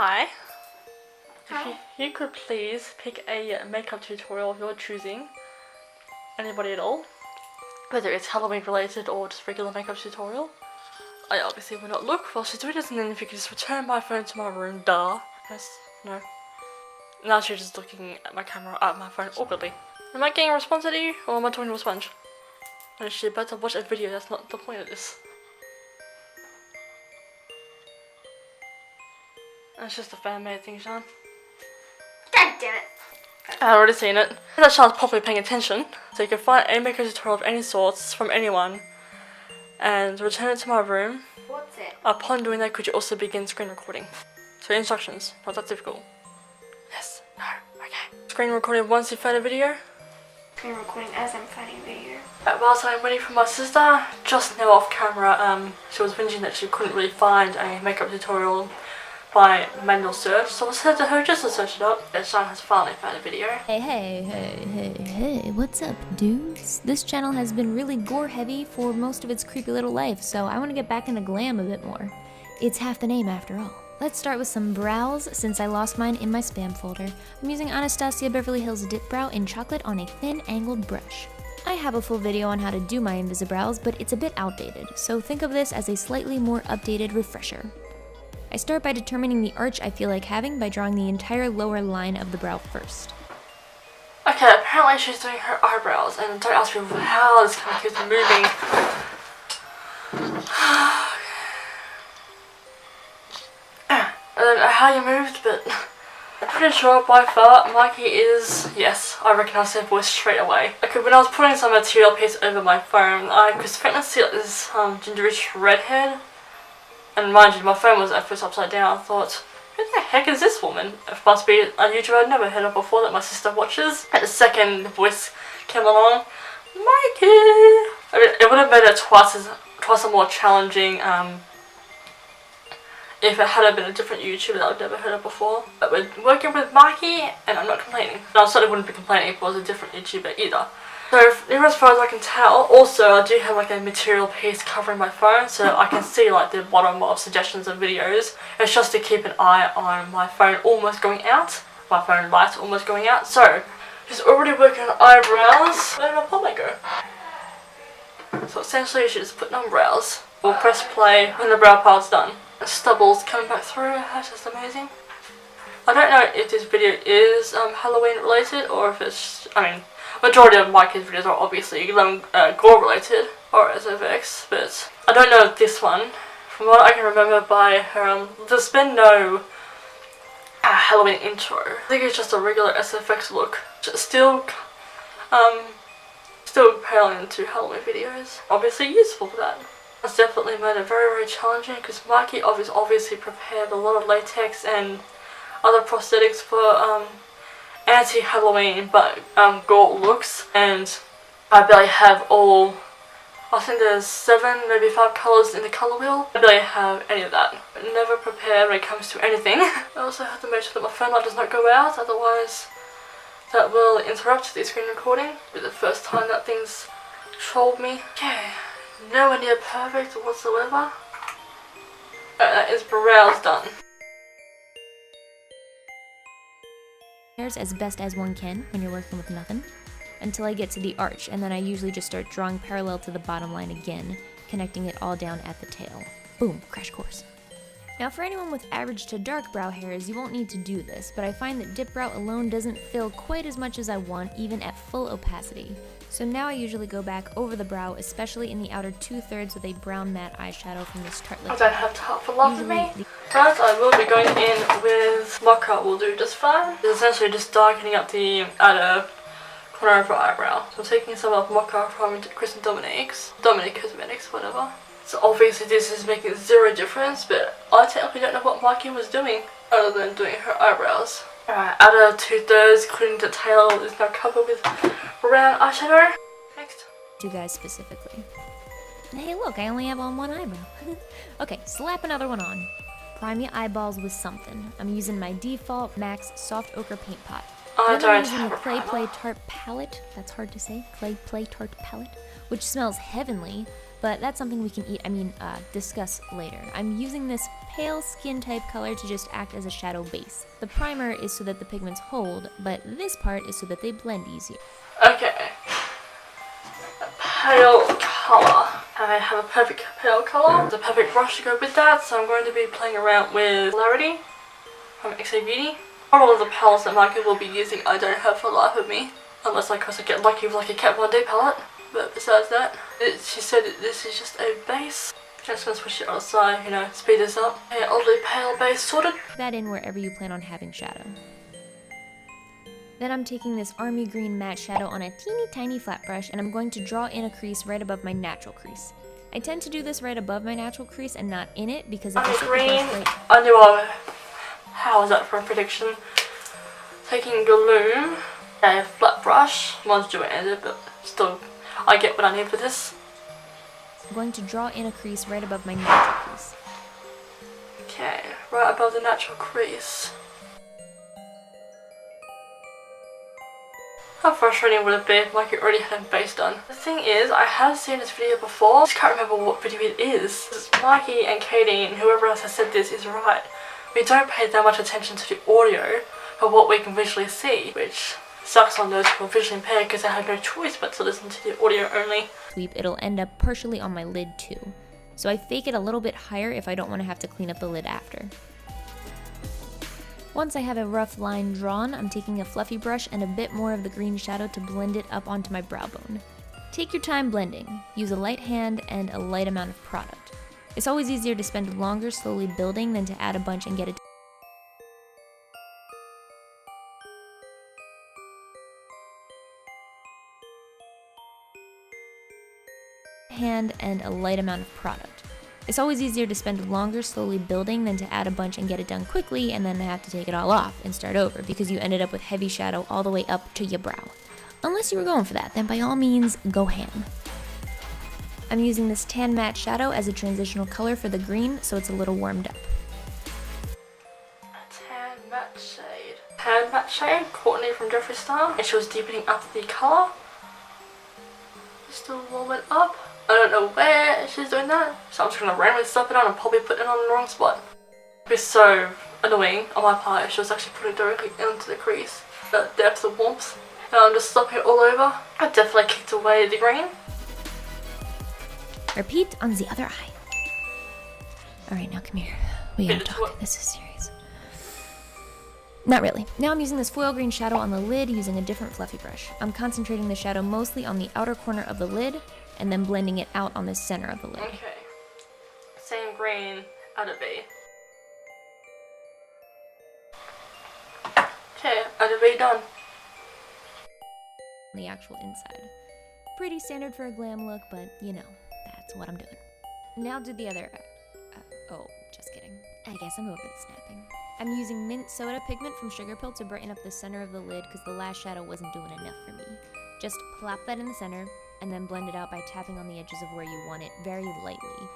Hi. Hi. If you could please pick a makeup tutorial of your choosing, anybody at all, whether it's Halloween related or just regular makeup tutorial. I obviously will not look while she's doing this, and then if you could just return my phone to my room, duh. Yes, no. Now she's just looking at my camera, at my phone awkwardly. Am I getting a response out of you, or am I talking to a sponge? And is she about to watch a video? That's not the point of this. It's just a fan-made thing, Sean. God damn it. I've already seen it. That Sean's properly paying attention. So you can find a makeup tutorial of any sorts from anyone and return it to my room. What's it? Upon doing that, could you also begin screen recording? So instructions, not that difficult. Yes, no, okay. Screen recording once you found a video. Screen recording as I'm finding a video. Whilst I'm waiting for my sister, just now off camera, she was whinging that she couldn't really find a makeup tutorial by manual search, so I said to her just to search it up, and Sean has finally found a video. Hey, what's up, dudes? This channel has been really gore heavy for most of its creepy little life, so I want to get back into glam a bit more. It's half the name after all. Let's start with some brows, since I lost mine in my spam folder. I'm using Anastasia Beverly Hills Dip Brow in chocolate on a thin angled brush. I have a full video on how to do my Invisibrows, but it's a bit outdated, so think of this as a slightly more updated refresher. I start by determining the arch I feel like having by drawing the entire lower line of the brow first. Okay, apparently she's doing her eyebrows, and don't ask me how this kind of keeps moving. I don't know how you moved, but I'm pretty sure by far Mykie is, yes, I recognise her voice straight away. Okay, when I was putting some material piece over my phone, I could faintly see like this gingerish redhead. And mind you, my phone was at first upside down. I thought, who the heck is this woman? It must be a YouTuber I'd never heard of before that my sister watches. At the second, the voice came along, Mykie! I mean, it would have made it twice a more challenging if it had been a different YouTuber that I'd never heard of before. But we're working with Mykie, and I'm not complaining. No, I certainly wouldn't be complaining if it was a different YouTuber either. So, as far as I can tell, also I do have like a material piece covering my phone, so I can see like the bottom of suggestions of videos. It's just to keep an eye on my phone almost going out, my phone light almost going out. So, she's already working on eyebrows. Where did my pomade go? So essentially, she just put on brows. We'll press play when the brow part's done. The stubble's coming back through. That's just amazing. I don't know if this video is Halloween related or if it's, majority of Mykie's videos are obviously Gore related or SFX, but I don't know if this one, from what I can remember by her, there's been no Halloween intro. I think it's just a regular SFX look. Still paling into Halloween videos. Obviously useful for that. It's definitely made it very, very challenging because Mykie obviously prepared a lot of latex and other prosthetics for anti-Halloween but Gore looks, and I barely have all, I think there's 7, maybe 5 colours in the colour wheel. I barely have any of that. I'm never prepared when it comes to anything. I also have to make sure that my phone light does not go out, otherwise that will interrupt the screen recording. It'll be the first time that thing's trolled me. Okay, nowhere near perfect whatsoever. That is brows done. As best as one can when you're working with nothing, until I get to the arch, and then I usually just start drawing parallel to the bottom line again, connecting it all down at the tail. Boom, crash course. Now for anyone with average to dark brow hairs, you won't need to do this, but I find that dip brow alone doesn't fill quite as much as I want, even at full opacity. So now I usually go back over the brow, especially in the outer 2/3 with a brown matte eyeshadow from this Tartelette. I don't have to help for love for me. First, I will be going in with mocha will do just fine. It's essentially just darkening up the outer corner of her eyebrow. So I'm taking some of mocha from Chris and Dominic Cosmetics, whatever. So obviously this is making zero difference, but I technically don't know what Mykie was doing other than doing her eyebrows. Alright, outer 2/3, including the tail, is now covered with brown eyeshadow. Next. You guys specifically. And hey look, I only have on one eyebrow. Okay, slap another one on. Prime your eyeballs with something. I'm using my default Max Soft Ochre Paint Pot. I then don't I'm using have the a Clay Tart Palette. That's hard to say. Clay Tart Palette, which smells heavenly. but that's something we can discuss later. I'm using this pale skin type color to just act as a shadow base. The primer is so that the pigments hold, but this part is so that they blend easier. Okay. A pale colour. I have a perfect pale colour. There's a perfect brush to go with that, so I'm going to be playing around with Clarity from XA Beauty. All of the palettes that Mykie will be using I don't have for the life of me. Unless of course I get lucky with like a Kat Von D palette. But besides that, she said that this is just a base. Just gonna switch it outside, you know, speed this up. Okay, oddly pale base sorted. That in wherever you plan on having shadow. Then I'm taking this army green matte shadow on a teeny tiny flat brush and I'm going to draw in a crease right above my natural crease. I tend to do this right above my natural crease and not in it because if I set the brush right... I knew how was that for a prediction? Taking Glam, a flat brush. Mine's doing it, but still, I get what I need for this. I'm going to draw in a crease right above my natural crease. Okay, right above the natural crease. How frustrating would it be if Mykie already had a base done? The thing is, I have seen this video before. I just can't remember what video it is. Mykie and Katie and whoever else has said this is right. We don't pay that much attention to the audio for what we can visually see, which sucks on those who are visually impaired because they have no choice but to listen to the audio only. Sweep, it'll end up partially on my lid too. So I fake it a little bit higher if I don't want to have to clean up the lid after. Once I have a rough line drawn, I'm taking a fluffy brush and a bit more of the green shadow to blend it up onto my brow bone. Take your time blending. Use a light hand and a light amount of product. It's always easier to spend longer slowly building than to add a bunch and get it hand and a light amount of product. It's always easier to spend longer slowly building than to add a bunch and get it done quickly and then have to take it all off and start over because you ended up with heavy shadow all the way up to your brow. Unless you were going for that, then by all means, go ham. I'm using this tan matte shadow as a transitional color for the green so it's a little warmed up. Tan matte shade. Tan matte shade, Courtney from Jeffree Star. And she was deepening up the colour. Still warm it up. I don't know where she's doing that, so I'm just gonna randomly slap it on and probably put it on the wrong spot. It'd be so annoying on my part if she was actually putting it directly into the crease. That depth of warmth. And I'm just slapping it all over. I definitely kicked away the green. Repeat on the other eye. Alright, now come here. We gotta talk. This is serious. Not really. Now I'm using this foil green shadow on the lid using a different fluffy brush. I'm concentrating the shadow mostly on the outer corner of the lid and then blending it out on the center of the lid. Okay. Same green out of B. Okay, out of B done. The actual inside. Pretty standard for a glam look, but you know, that's what I'm doing. Now do the other oh, just kidding. I guess I'm over the snapping. I'm using mint soda pigment from Sugar Pill to brighten up the center of the lid because the last shadow wasn't doing enough for me. Just plop that in the center and then blend it out by tapping on the edges of where you want it very lightly.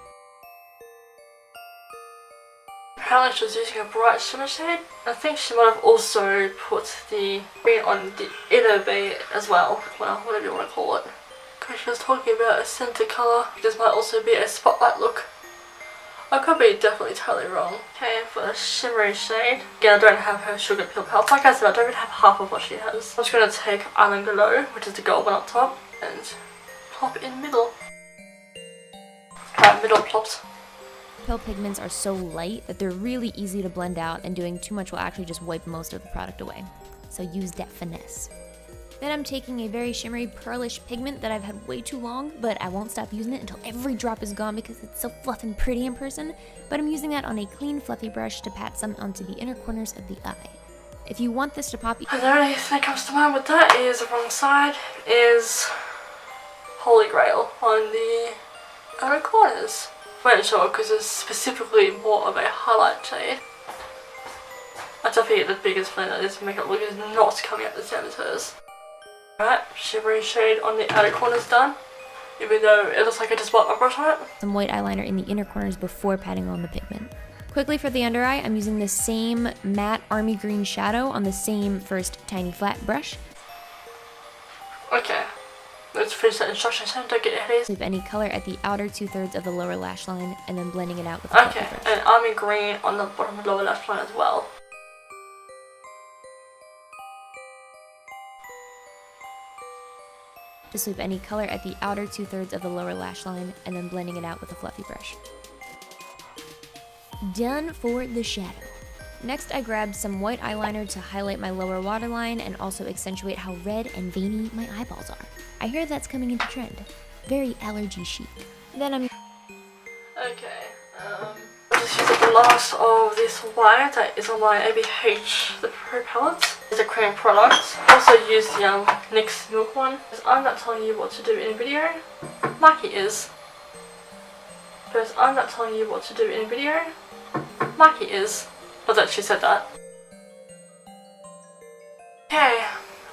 Apparently she was using a bright shimmer shade. I think she might have also put the green on the inner B as well, well, whatever you want to call it. Because she was talking about a center colour. This might also be a spotlight look. I could be definitely totally wrong. Okay, for a shimmery shade. Again, I don't have her Sugar Pill palette. Like I said, I don't even have half of what she has. I'm just going to take Island Glow, which is the gold one up top, and plop it in the middle. Middle plops. Pill pigments are so light that they're really easy to blend out, and doing too much will actually just wipe most of the product away. So use that finesse. Then I'm taking a very shimmery pearlish pigment that I've had way too long, but I won't stop using it until every drop is gone because it's so fluff and pretty in person, but I'm using that on a clean fluffy brush to pat some onto the inner corners of the eye. If you want this to pop... The only thing that comes to mind with that is the wrong side is Holy Grail on the outer corners. I'm not sure because it's specifically more of a highlight shade. I definitely get the biggest blend of this makeup look is not coming up the same as hers. Right, shimmery shade on the outer corners done, even though it looks like I just wiped my brush on it. Some white eyeliner in the inner corners before patting on the pigment. Quickly for the under eye, I'm using the same matte army green shadow on the same first tiny flat brush. Okay, Let's finish that instruction so don't get headaches. Leave any color at the outer 2/3 of the lower lash line and then blending it out with a Okay, and I'm in green on the bottom lower lash line as well. To sweep any color at the outer 2/3 of the lower lash line and then blending it out with a fluffy brush. Done for the shadow. Next, I grabbed some white eyeliner to highlight my lower waterline and also accentuate how red and veiny my eyeballs are. I hear that's coming into trend. Very allergy chic. Then I'm... Okay, I'll just use the last of this white that is on my ABH, the Pro palette. It's a cream product. Also use the NYX Milk one. Because I'm not telling you what to do in a video, Mykie is. Because I'm not telling you what to do in a video, Mykie is. Not that she said that. Okay,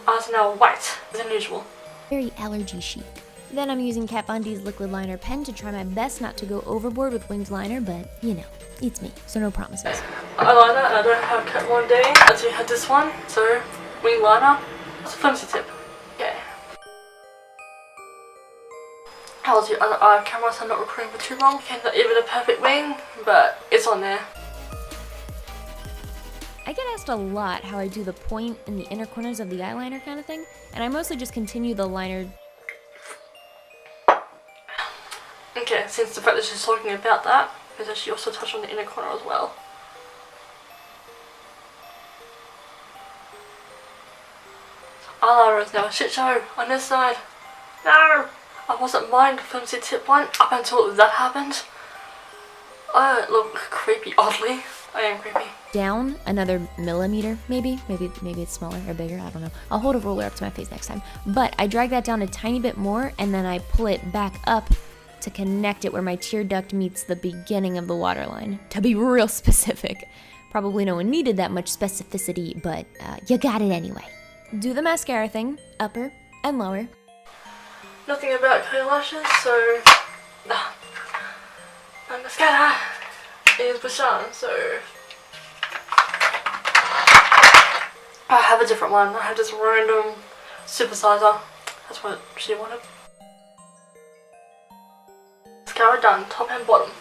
eyes are now white, as usual. Very allergy chic. Then I'm using Kat Von D's liquid liner pen to try my best not to go overboard with winged liner, but you know, it's me, so no promises. Eyeliner, and I don't have Kat Von D. I do have this one, so winged liner. It's a flimsy tip. Okay. How's your other eye camera, so I'm not recording for too long. Okay, not even a perfect wing, but it's on there. I get asked a lot how I do the point in the inner corners of the eyeliner kind of thing, and I mostly just continue the liner. Okay, since the fact that she's talking about that, because she also touched on the inner corner as well. Eyeliner is now a shit show on this side. No! I wasn't mind the flimsy tip one up until that happened. I look creepy, oddly. I am creepy. Down another millimeter, maybe it's smaller or bigger, I don't know. I'll hold a ruler up to my face next time. But I drag that down a tiny bit more and then I pull it back up to connect it where my tear duct meets the beginning of the waterline. To be real specific. Probably no one needed that much specificity, but you got it anyway. Do the mascara thing, upper and lower. Nothing about curly lashes, so my mascara is Bashan, so I have a different one. I have this random supersizer. That's what she wanted. Mascara done, top and bottom.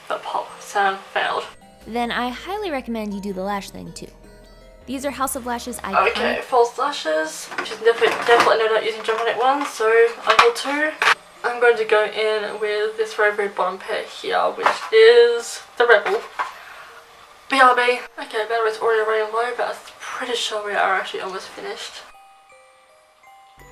But pop sound failed. Then I highly recommend you do the lash thing too. These are House of Lashes iconic. Okay, false lashes. She's definitely no doubt using dramatic ones, so I will too. I'm going to go in with this very, very bottom pair here, which is the Rebel. BRB. Okay, battery's already running low, but I'm pretty sure we are actually almost finished.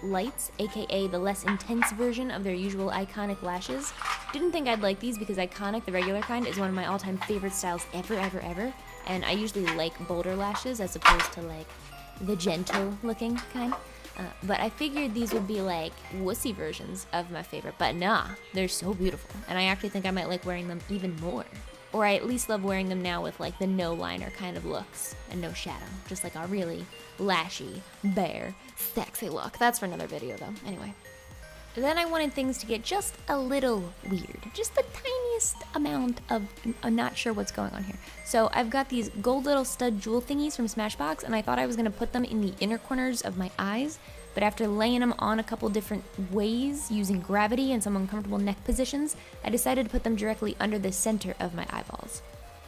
Lights, aka the less intense version of their usual iconic lashes. Didn't think I'd like these because iconic, the regular kind, is one of my all-time favorite styles ever. And I usually like bolder lashes as opposed to like the gentle looking kind. But I figured these would be like wussy versions of my favorite, but nah, they're so beautiful. And I actually think I might like wearing them even more. Or I at least love wearing them now with like the no liner kind of looks and no shadow. Just like a really lashy, bare, sexy look. That's for another video though, anyway. Then I wanted things to get just a little weird. Just the tiniest amount of, I'm not sure what's going on here. So I've got these gold little stud jewel thingies from Smashbox, and I thought I was gonna put them in the inner corners of my eyes, but after laying them on a couple different ways, using gravity and some uncomfortable neck positions, I decided to put them directly under the center of my eyeballs.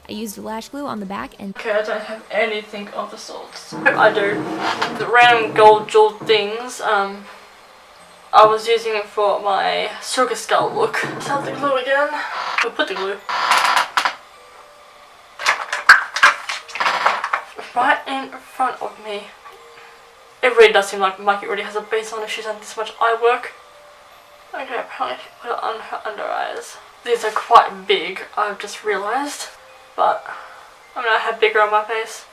I used lash glue on the back and... Okay, I don't have anything of the sorts. I do. The random gold jewel things, I was using it for my sugar skull look. Start the glue again. We'll put the glue right in front of me. It really does seem like Mykie already has a base on if she's done this much eye work. Okay, apparently she put it on her under eyes. These are quite big, I've just realised. But I'm gonna have bigger on my face.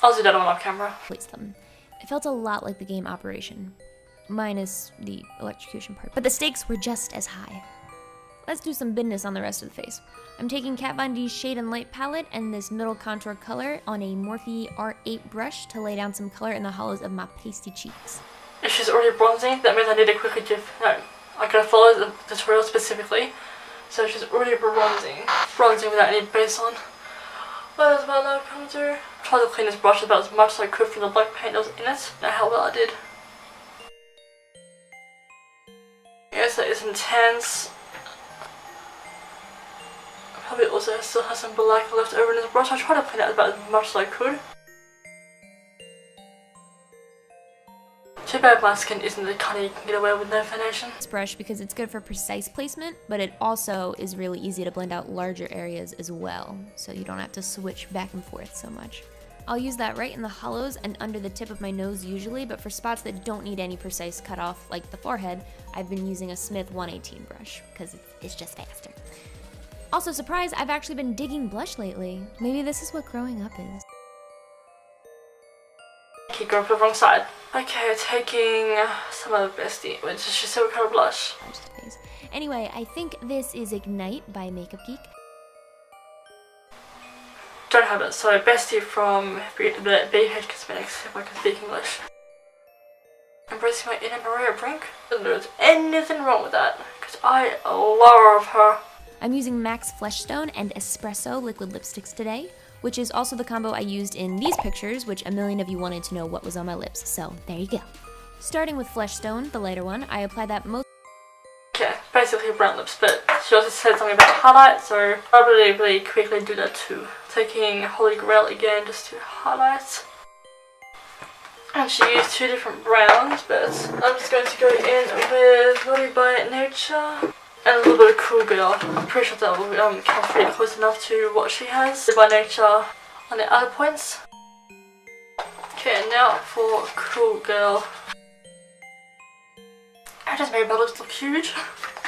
I'll do that on off camera. Place them. It felt a lot like the game Operation, minus the electrocution part, but the stakes were just as high. Let's do some business on the rest of the face. I'm taking Kat Von D's Shade and Light palette and this middle contour color on a Morphe R8 brush to lay down some color in the hollows of my pasty cheeks. If she's already bronzing, that means I need to quickly I gotta follow the tutorial specifically. So she's already bronzing without any base on. Where does my light come through? I tried to clean this brush about as much as I could from the black paint that was in it. Know how well I did. that is intense. Probably also still has some black left over in this brush. I tried to blend out about as much as I could. Too bad my skin isn't the kind you can get away with no foundation. This brush because it's good for precise placement, but it also is really easy to blend out larger areas as well, so you don't have to switch back and forth so much. I'll use that right in the hollows and under the tip of my nose usually, but for spots that don't need any precise cutoff, like the forehead, I've been using a Smith 118 brush, because it's just faster. Also, surprise, I've actually been digging blush lately. Maybe this is what growing up is. Okay, go for the wrong side. Okay, taking some of the bestie, which is just what kind of blush. Anyway, I think this is Ignite by Makeup Geek. Don't have it, so bestie from the BH Cosmetics, if I can speak English. Embracing my inner Maria Brink. There's anything wrong with that, because I love her. I'm using MAC's Fleshstone and Espresso liquid lipsticks today, which is also the combo I used in these pictures, which a million of you wanted to know what was on my lips, so there you go. Starting with Fleshstone, the lighter one, I apply that most... Okay, basically brown lips, but she also said something about highlight, so I'll really quickly do that too. Taking Holy Grail again just to highlight. And she used two different browns, but I'm just going to go in with Naughty by Nature. And a little bit of Cool Girl. I'm pretty sure that will come pretty close enough to what she has by Nature on the other points. Okay, now for Cool Girl. I just made my lips look huge.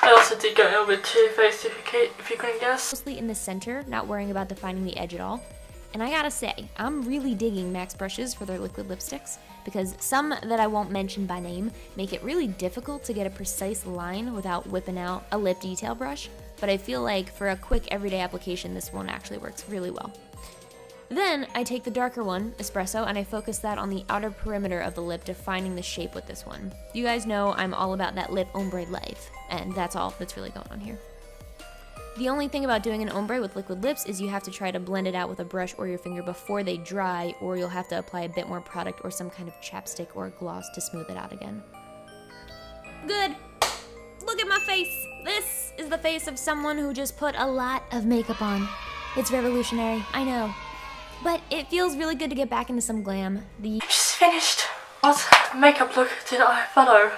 I also did go in with Too Faced if you couldn't guess. Mostly in the center, not worrying about defining the edge at all. And I gotta say, I'm really digging MAC's brushes for their liquid lipsticks, because some that I won't mention by name make it really difficult to get a precise line without whipping out a lip detail brush, but I feel like for a quick everyday application this one actually works really well. Then I take the darker one, Espresso, and I focus that on the outer perimeter of the lip, defining the shape with this one. You guys know I'm all about that lip ombre life, and that's all that's really going on here. The only thing about doing an ombre with liquid lips is you have to try to blend it out with a brush or your finger before they dry, or you'll have to apply a bit more product or some kind of chapstick or gloss to smooth it out again. Good! Look at my face! This is the face of someone who just put a lot of makeup on. It's revolutionary, I know. But it feels really good to get back into some glam. Just finished. What makeup look did I follow?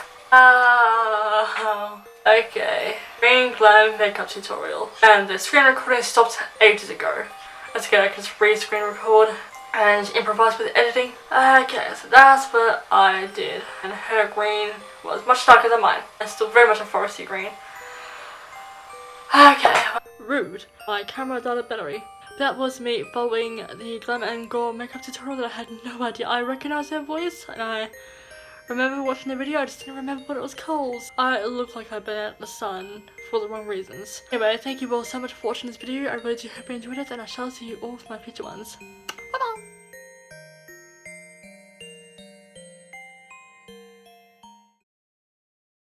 Okay. Green Glam makeup tutorial. And the screen recording stopped ages ago. Let's go, I can just re-screen record and improvise with editing. Okay, so that's what I did. And her green was much darker than mine. And still very much a foresty green. Okay. Rude. My camera died a battery. That was me following the Glam and Gore makeup tutorial that I had no idea. I recognized her voice and I remember watching the video, I just didn't remember what it was called. I look like I've been out in the sun for the wrong reasons. Anyway, thank you all so much for watching this video. I really do hope you enjoyed it, and I shall see you all for my future ones.